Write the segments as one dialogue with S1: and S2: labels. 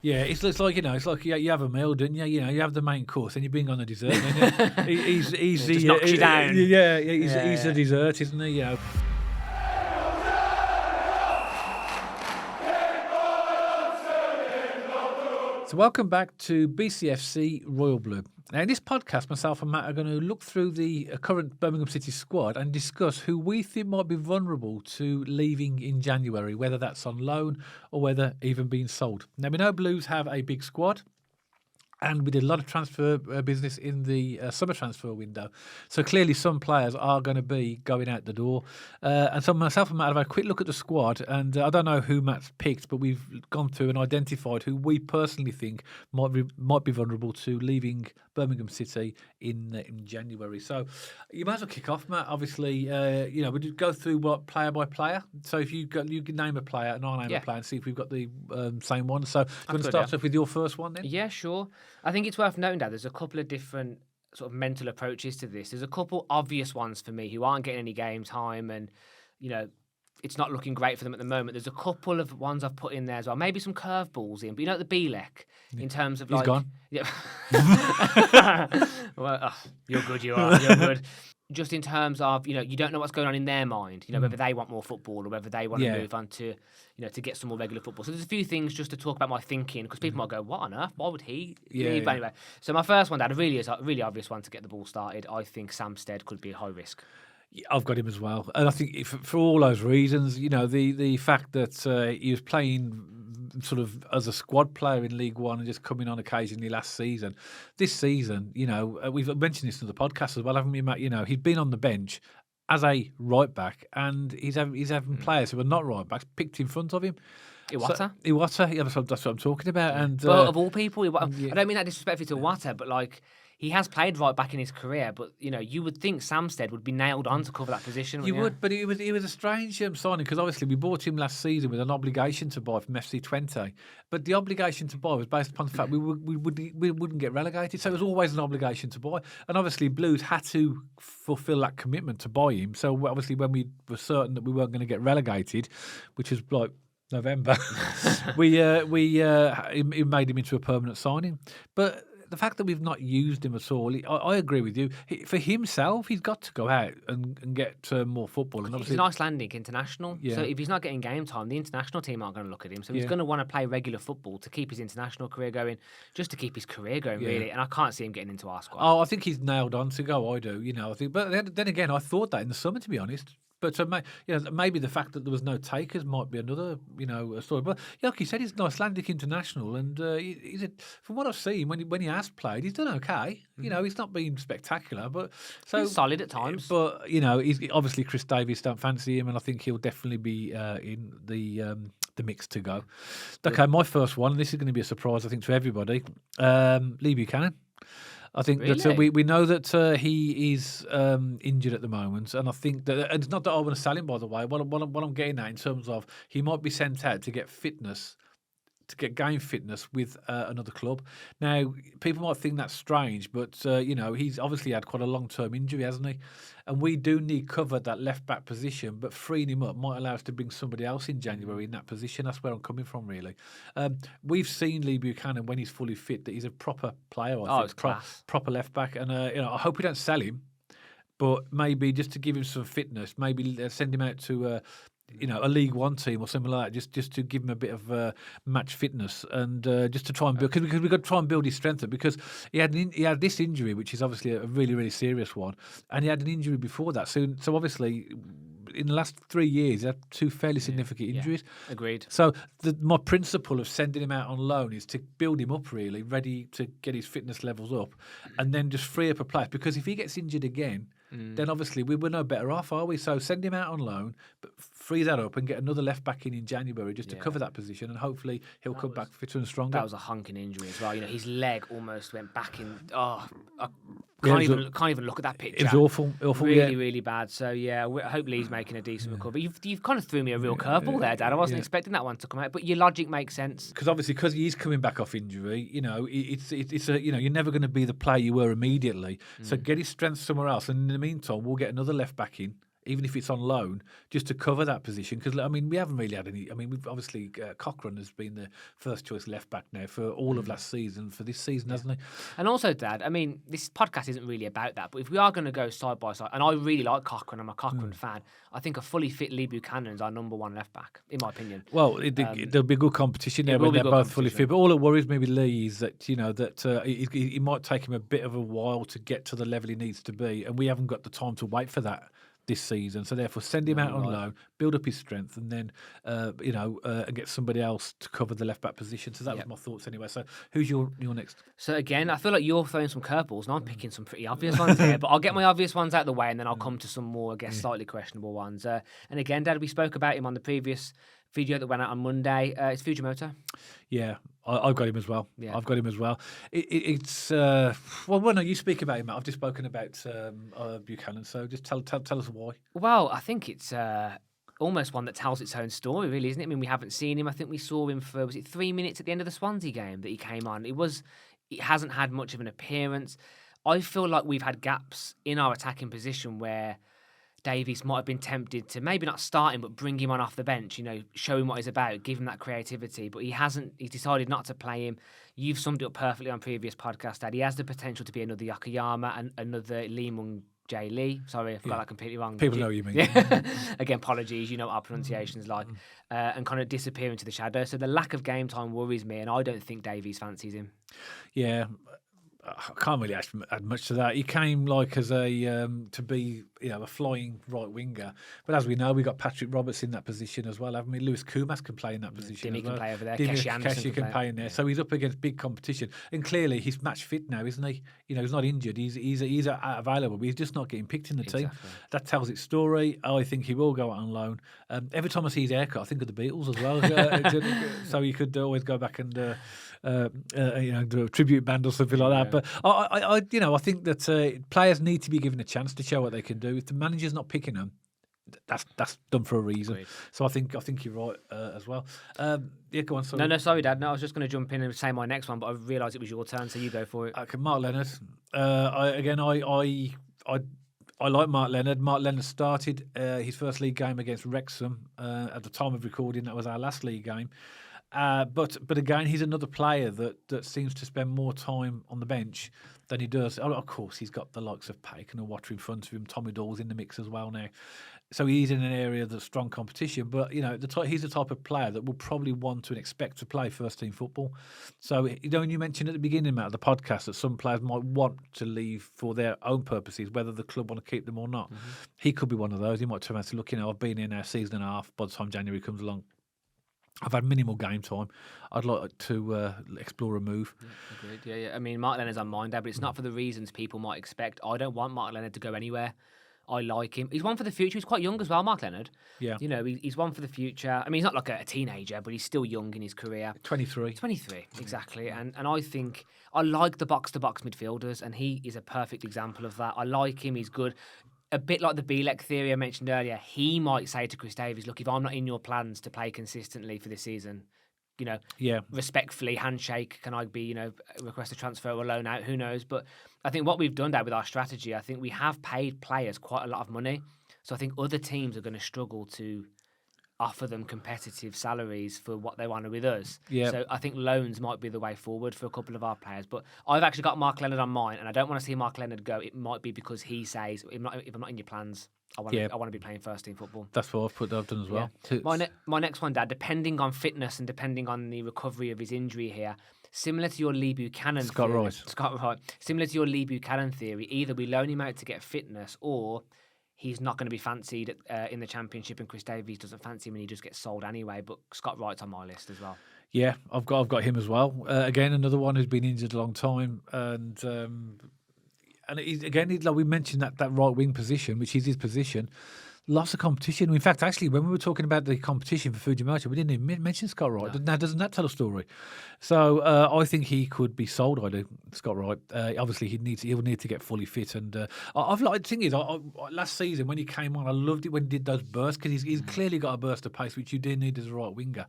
S1: Yeah, it's like you have a meal, don't you? You know, you have the main course, and you bring on the dessert. Don't you? He's
S2: Just knocks you down.
S1: Yeah, he's the dessert, isn't he? You know. So welcome back to BCFC Royal Blue. Now, in this podcast, myself and Matt are going to look through the current Birmingham City squad and discuss who we think might be vulnerable to leaving in January, whether that's on loan or whether even being sold. Now, we know Blues have a big squad. And we did a lot of transfer business in the summer transfer window. So clearly some players are going to be going out the door. And so myself and Matt have had a quick look at the squad. And I don't know who Matt's picked, but we've gone through and identified who we personally think might be vulnerable to leaving Birmingham City in January. So you might as well kick off, Matt. Obviously, we just go through what player by player. So if you can name a player and I'll name a player and see if we've got the same one. So do you want to start off with your first one then?
S2: Yeah, sure. I think it's worth noting that there's a couple of different sort of mental approaches to this. There's a couple obvious ones for me who aren't getting any game time and, it's not looking great for them at the moment. There's a couple of ones I've put in there as well. Maybe some curveballs in, but the Bielek in terms of
S1: He's gone.
S2: Yeah. Well, you're good, you are. You're good. Just in terms of, you don't know what's going on in their mind, whether they want more football or whether they want to move on to, to get some more regular football. So there's a few things just to talk about my thinking, because people might go, what on earth? Why would he leave? But anyway, so my first one, Dad, really obvious one to get the ball started. I think Samstead could be a high risk.
S1: I've got him as well. And I think for all those reasons, the fact that he was playing sort of as a squad player in League One and just coming on occasionally last season. This season, we've mentioned this in the podcast as well, haven't we, Matt? He's been on the bench as a right back and he's having players who are not right backs picked in front of him.
S2: Iwata?
S1: Iwata, that's what I'm talking about. And
S2: but of all people, I don't mean that disrespectfully to Iwata, but he has played right back in his career, but you would think Samstead would be nailed on to cover that position.
S1: You would, but it was a strange signing because obviously we bought him last season with an obligation to buy from FC20, but the obligation to buy was based upon the fact we wouldn't get relegated, so it was always an obligation to buy, and obviously Blues had to fulfil that commitment to buy him. So obviously when we were certain that we weren't going to get relegated, which was like November, we made him into a permanent signing, but. The fact that we've not used him at all, I agree with you. For himself, he's got to go out and get more football. And
S2: he's an Icelandic international, so if he's not getting game time, the international team aren't going to look at him. So he's going to want to play regular football to keep his international career going, just to keep his career going, really. And I can't see him getting into our squad.
S1: Oh, I think he's nailed on to go. I do, I think. But then again, I thought that in the summer, to be honest. But maybe the fact that there was no takers might be another, a story. But like you said, he's an Icelandic international, and from what I've seen, when he has played, he's done okay. He's not been spectacular, but
S2: he's solid at times.
S1: But he's obviously Chris Davies don't fancy him, and I think he'll definitely be in the mix to go. Okay, my first one, and this is going to be a surprise, I think, to everybody. Lee Buchanan. I think that we know that he is injured at the moment, and I think that and it's not that I want to sell him, by the way. What I'm getting at in terms of he might be sent out to get fitness, to get game fitness with another club. Now, people might think that's strange, but he's obviously had quite a long-term injury, hasn't he? And we do need cover at that left-back position, but freeing him up might allow us to bring somebody else in January in that position. That's where I'm coming from, really. We've seen Lee Buchanan, when he's fully fit, that he's a proper player, I think.
S2: Class.
S1: Proper left-back. And, I hope we don't sell him, but maybe just to give him some fitness, maybe send him out to... a League One team or something like that, just to give him a bit of match fitness and just to try and build, because we've got to try and build his strength up, because he had this injury, which is obviously a really, really serious one, and he had an injury before that. So obviously, in the last 3 years, he had two fairly significant injuries.
S2: Agreed.
S1: So my principle of sending him out on loan is to build him up, really, ready to get his fitness levels up, and then just free up a place, because if he gets injured again, then obviously we're no better off, are we? So send him out on loan, but free that up and get another left back in January just to cover that position, and hopefully he'll come back fitter and stronger.
S2: That was a hunking injury as well. His leg almost went back in. Oh, I can't even look at that picture.
S1: It was awful.
S2: Really, really bad. So hopefully he's making a decent recovery. You've kind of threw me a real curveball there, Dad. I wasn't expecting that one to come out, but your logic makes sense.
S1: Because he's coming back off injury, you're never going to be the player you were immediately. So get his strength somewhere else, and in the meantime, we'll get another left back in even if it's on loan, just to cover that position. Because, I mean, we haven't really had any. I mean, we've obviously Cochrane has been the first choice left back now for all of last season, for this season, hasn't he?
S2: And also, Dad, I mean, this podcast isn't really about that, but if we are going to go side by side, and I really like Cochrane, I'm a Cochrane fan, I think a fully fit Lee Buchanan's our number one left back, in my opinion.
S1: Well, there'll be good competition there when they're both fully fit. But all it worries me with Lee is that, it might take him a bit of a while to get to the level he needs to be, and we haven't got the time to wait for that this season. So therefore, send him out on loan, build up his strength, and then and get somebody else to cover the left back position. So that was my thoughts anyway. So who's your next?
S2: So again, I feel like you're throwing some curveballs, and I'm picking some pretty obvious ones here. But I'll get my obvious ones out of the way, and then I'll come to some more, I guess, slightly questionable ones. And again, Dad, we spoke about him on the previous video that went out on Monday. It's Fujimoto.
S1: Yeah, I've got him as well. Yeah. I've got him as well. It's no, you speak about him, Matt. I've just spoken about Buchanan, so just tell us why.
S2: Well, I think it's almost one that tells its own story, really, isn't it? I mean, we haven't seen him. I think we saw him for, was it 3 minutes at the end of the Swansea game that he came on? It hasn't had much of an appearance. I feel like we've had gaps in our attacking position where Davies might have been tempted to maybe not start him, but bring him on off the bench, show him what he's about, give him that creativity. But he hasn't. He's decided not to play him. You've summed it up perfectly on previous podcasts, Dad. He has the potential to be another Yokoyama and another Lee Mung Jae Lee. Sorry, I got that completely wrong.
S1: People know what you mean.
S2: Yeah. Again, apologies. You know what our pronunciation's like. And kind of disappear into the shadow. So the lack of game time worries me, and I don't think Davies fancies him.
S1: Yeah. I can't really add much to that. He came like as a to be a flying right winger, but as we know, we got Patrick Roberts in that position as well, haven't we? Lewis Kumas can play in that position.
S2: Dimmy
S1: as well.
S2: Can play over there.
S1: Keshi can play in there. So he's up against big competition, and clearly he's match fit now, isn't he? He's not injured. He's available, but he's just not getting picked in the team. That tells its story. I think he will go out on loan. Every time I see his haircut, I think of the Beatles as well. So you could always go back and do a tribute band or something like that. But I think that players need to be given a chance to show what they can do. If the manager's not picking them, that's done for a reason. Great. So I think you're right as well. Go on. Sorry.
S2: No, sorry, Dad. No, I was just going to jump in and say my next one, but I realised it was your turn, so you go for it.
S1: Okay, Mark Leonard. I like Mark Leonard. Mark Leonard started his first league game against Wrexham. At the time of recording, that was our last league game. But again, he's another player that seems to spend more time on the bench than he does. Of course, he's got the likes of Paik and Water in front of him. Tommy Doyle's in the mix as well now. So he's in an area that's strong competition. But, he's the type of player that will probably want to and expect to play first-team football. So, when you mentioned at the beginning, Matt, of the podcast, that some players might want to leave for their own purposes, whether the club want to keep them or not. Mm-hmm. He could be one of those. He might turn around and say, look, I've been here now a season and a half. By the time January comes along, I've had minimal game time. I'd like to explore a move.
S2: Agreed. Yeah. I mean, Mark Leonard's on mine, Dad, but it's not for the reasons people might expect. I don't want Mark Leonard to go anywhere. I like him. He's one for the future. He's quite young as well, Mark Leonard.
S1: Yeah.
S2: He's one for the future. I mean, he's not like a teenager, but he's still young in his career.
S1: 23.
S2: 23, exactly. And I think I like the box-to-box midfielders, and he is a perfect example of that. I like him. He's good. A bit like the Bielek theory I mentioned earlier, he might say to Chris Davies, look, if I'm not in your plans to play consistently for this season, respectfully, handshake, can I be, request a transfer or loan out? Who knows? But I think what we've done there with our strategy, I think we have paid players quite a lot of money. So I think other teams are going to struggle to offer them competitive salaries for what they want with us.
S1: Yep.
S2: So I think loans might be the way forward for a couple of our players. But I've actually got Mark Leonard on mine, and I don't want to see Mark Leonard go. It might be because he says, if I'm not in your plans, I want to be playing first team football.
S1: That's what I've done as well.
S2: Yeah. My next one, Dad, depending on fitness and depending on the recovery of his injury here, similar to your Lee Buchanan theory. Scott Wright. Similar to your Lee Buchanan theory, either we loan him out to get fitness or he's not going to be fancied in the Championship, and Chris Davies doesn't fancy him, and he just gets sold anyway. But Scott Wright's on my list as well.
S1: Yeah, I've got him as well. Again, another one who's been injured a long time, and like we mentioned that right wing position, which is his position. Lots of competition. In fact, actually, when we were talking about the competition for Fujimoto, we didn't even mention Scott Wright. No. Now, doesn't that tell a story? So I think he could be sold. I do, Scott Wright. Obviously, he'll need to get fully fit. And I've liked. The thing is, last season when he came on, I loved it when he did those bursts because he's clearly got a burst of pace, which you do need as a right winger.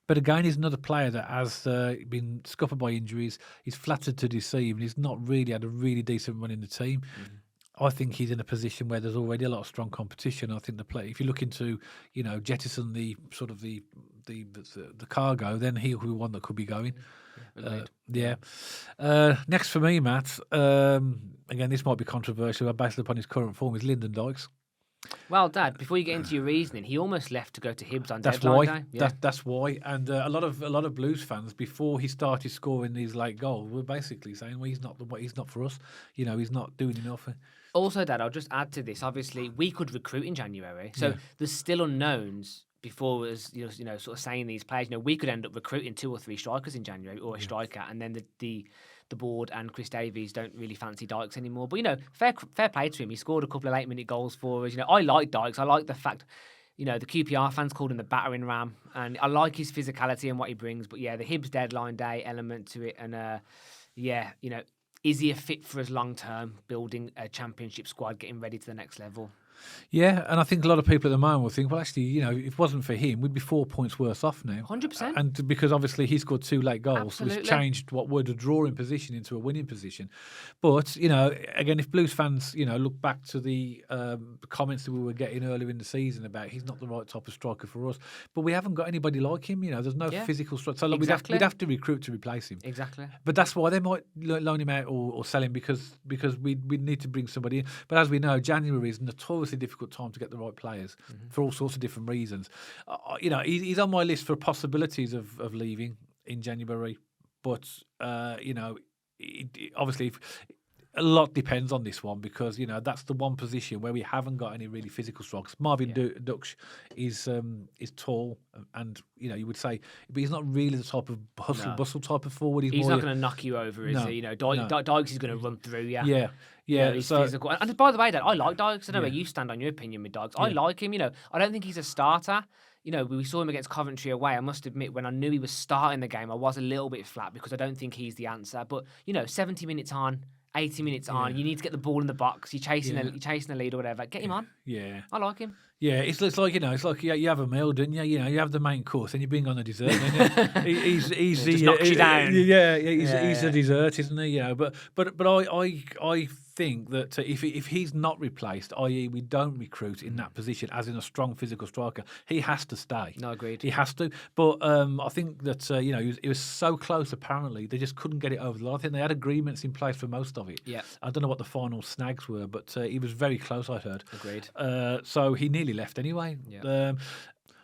S1: But again, he's another player that has been scuppered by injuries. He's flattered to deceive, and he's not really had a really decent run in the team. Mm-hmm. I think he's in a position where there's already a lot of strong competition. I think if you're looking to, jettison the sort of the cargo, then he'll be one that could be going.
S2: Yeah.
S1: Next for me, Matt. Again, this might be controversial, but based upon his current form, is Lyndon Dykes.
S2: Well, Dad, before you get into your reasoning, he almost left to go to Hibs on
S1: That's
S2: deadline
S1: why.
S2: day. Yeah.
S1: That's why. And a lot of Blues fans, before he started scoring these late goals, were basically saying, "Well, he's not for us. He's not doing enough."
S2: Also, Dad, I'll just add to this. Obviously, we could recruit in January, so there's still unknowns before us. Sort of saying these players. We could end up recruiting 2 or 3 strikers in January, or a striker, and then the board and Chris Davies don't really fancy Dykes anymore. But fair play to him. He scored a couple of 8-minute goals for us. I like Dykes. I like the fact, the QPR fans called him the battering ram, and I like his physicality and what he brings. But the Hibs deadline day element to it, and is he a fit for us long term, building a championship squad, getting ready to the next level?
S1: Yeah, and I think a lot of people at the moment will think, well, actually, if it wasn't for him, we'd be 4 points worse off now.
S2: 100%.
S1: And because obviously he scored 2 late goals,
S2: Absolutely.
S1: which changed what would a drawing position into a winning position. But, again, if Blues fans, look back to the comments that we were getting earlier in the season about he's not the right type of striker for us, but we haven't got anybody like him. There's no physical striker. So
S2: exactly.
S1: we'd have to recruit to replace him.
S2: Exactly.
S1: But that's why they might loan him out or sell him because we need to bring somebody in. But as we know, January is a notoriously difficult time to get the right players for all sorts of different reasons. He's on my list for possibilities of leaving in January, but obviously a lot depends on this one because that's the one position where we haven't got any really physical strikers. Marvin Duksh is tall and you would say, but he's not really the type of bustle type of forward.
S2: He's not going to knock you over, is he? Dykes is going to run through you.
S1: Yeah,
S2: he's physical. And by the way, Dad, I like Dykes. I don't know where you stand on your opinion with Dykes. I like him. I don't think he's a starter. We saw him against Coventry away. I must admit, when I knew he was starting the game, I was a little bit flat because I don't think he's the answer. But 70 minutes on, 80 minutes on, you need to get the ball in the box. You're chasing the lead or whatever. Get him on.
S1: Yeah,
S2: I like him.
S1: Yeah, it's like you have a meal, don't you? You have the main course, and you bring on the dessert. Don't you? He's
S2: just knocks you down.
S1: He's the dessert, isn't he? But I think that if he's not replaced, i.e., we don't recruit in that position as in a strong physical striker, he has to stay.
S2: No, agreed.
S1: He has to. But I think that he was so close. Apparently, they just couldn't get it over the line. I think they had agreements in place for most of it.
S2: Yeah.
S1: I don't know what the final snags were, but he was very close. I heard.
S2: Agreed.
S1: So he nearly left anyway.
S2: Yeah.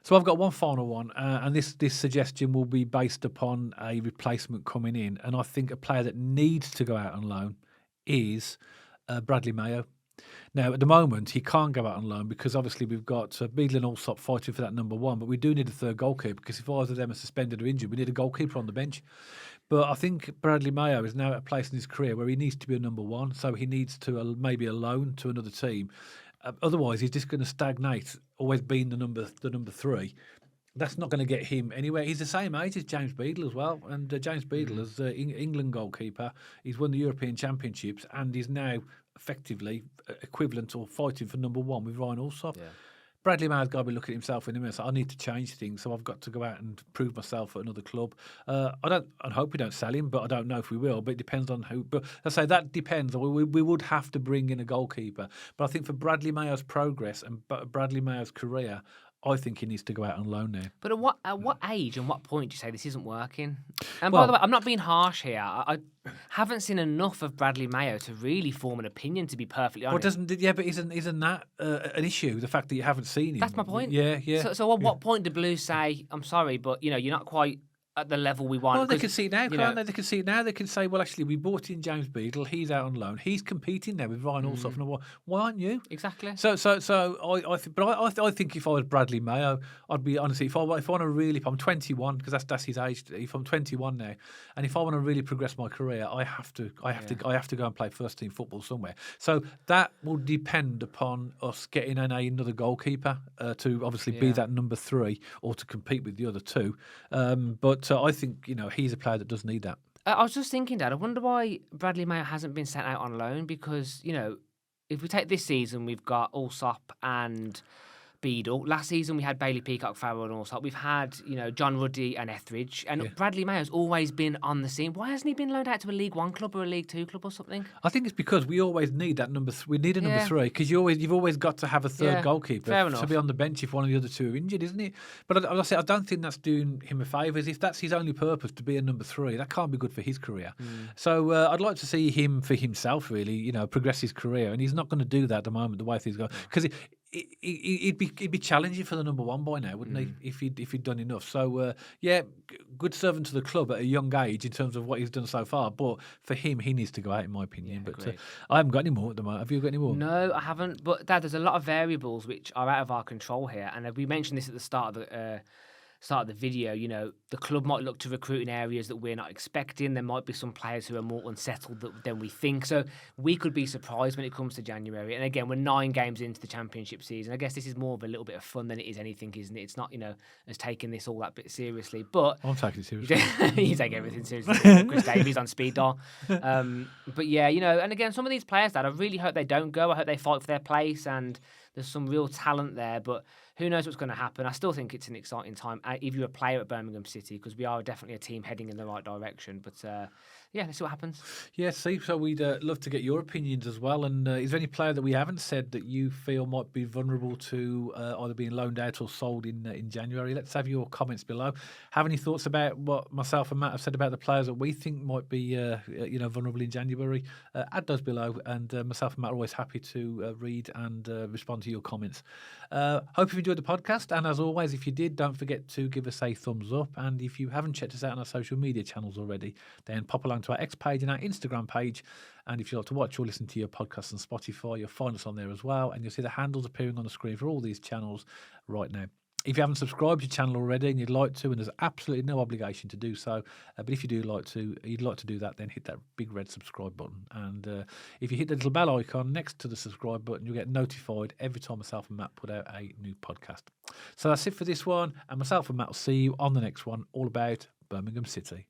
S1: So I've got one final one, and this suggestion will be based upon a replacement coming in, and I think a player that needs to go out on loan is Bradley Mayo. Now, at the moment, he can't go out on loan because obviously we've got Beadle and Allsop fighting for that number 1, but we do need a third goalkeeper because if either of them are suspended or injured, we need a goalkeeper on the bench. But I think Bradley Mayo is now at a place in his career where he needs to be a number 1, so he needs to maybe a loan to another team. Otherwise, he's just going to stagnate, always being the number 3. That's not going to get him anywhere. He's the same age as James Beadle as well, and James Beadle is England goalkeeper. He's won the European Championships and is now effectively equivalent or fighting for number 1 with Ryan Allsop. Yeah. Bradley Mayo's got to be looking at himself in the mirror. So I need to change things, so I've got to go out and prove myself at another club. I hope we don't sell him, but I don't know if we will. But it depends on who. But I say that depends. We would have to bring in a goalkeeper. But I think for Bradley Mayo's progress and Bradley Mayo's career, I think he needs to go out on loan now.
S2: But at what age and what point do you say this isn't working? And by the way, I'm not being harsh here. I haven't seen enough of Bradley Mayo to really form an opinion, to be perfectly honest.
S1: But isn't that an issue? The fact that you haven't seen him.
S2: That's my point.
S1: Yeah.
S2: So at what point do Blues say, "I'm sorry, but you're not quite at the level we want"?
S1: Well, they can see it now, can't they? They can see it now. They can say, well, actually, we bought in James Beadle. He's out on loan. He's competing now with Ryan Allsop. Why aren't you?
S2: Exactly.
S1: So I think if I was Bradley Mayo, I'd be honestly, if I want to really, if I'm 21, because that's his age. If I'm 21 now, and if I want to really progress my career, I have to go and play first team football somewhere. So that will depend upon us getting another goalkeeper to obviously be that number 3 or to compete with the other 2. But I think he's a player that does need that.
S2: I was just thinking, Dad, I wonder why Bradley Mayo hasn't been sent out on loan because if we take this season, we've got Allsop and Beadle. Last season we had Bailey Peacock, Farrell and Allsop. We've had, John Ruddy and Etheridge. And Bradley Mayo's always been on the scene. Why hasn't he been loaned out to a League One club or a League Two club or something?
S1: I think it's because we always need that number. We need a number 3 because you've always got to have a third goalkeeper to be on the bench if one of the other two are injured, isn't it? But I don't think that's doing him a favour. If that's his only purpose to be a number 3, that can't be good for his career. So I'd like to see him for himself really, progress his career, and he's not going to do that at the moment. The way things go, because he'd be challenging for the number 1 by now, wouldn't he? If he'd done enough. So good servant to the club at a young age in terms of what he's done so far. But for him, he needs to go out, in my opinion. But I haven't got any more at the moment. Have you got any more?
S2: No, I haven't. But Dad, there's a lot of variables which are out of our control here, and we mentioned this at the start of the video. The club might look to recruit in areas that we're not expecting. There might be some players who are more unsettled than we think. So we could be surprised when it comes to January. And again, we're 9 games into the championship season. I guess this is more of a little bit of fun than it is anything, isn't it? It's not, as taking this all that bit seriously. But
S1: I'm taking it seriously.
S2: You take everything seriously. Chris Davies on speed dial. But yeah, and again, some of these players, Dad, I really hope they don't go. I hope they fight for their place, and there's some real talent there. But who knows what's going to happen? I still think it's an exciting time if you're a player at Birmingham City, because we are definitely a team heading in the right direction. But let's see what happens.
S1: Yeah, see, so we'd love to get your opinions as well. And is there any player that we haven't said that you feel might be vulnerable to either being loaned out or sold in January? Let's have your comments below. Have any thoughts about what myself and Matt have said about the players that we think might be vulnerable in January? Add those below, and myself and Matt are always happy to read and respond to your comments. Hope you enjoyed the podcast, and as always, if you did, don't forget to give us a thumbs up. And if you haven't checked us out on our social media channels already, then pop along to our X page and our Instagram page. And if you like to watch or listen to your podcasts on Spotify, you'll find us on there as well, and you'll see the handles appearing on the screen for all these channels right now. If you haven't subscribed to your channel already and you'd like to, and there's absolutely no obligation to do so, but if you'd like to do that, then hit that big red subscribe button. And if you hit the little bell icon next to the subscribe button, you'll get notified every time myself and Matt put out a new podcast. So that's it for this one, and myself and Matt will see you on the next one, all about Birmingham City.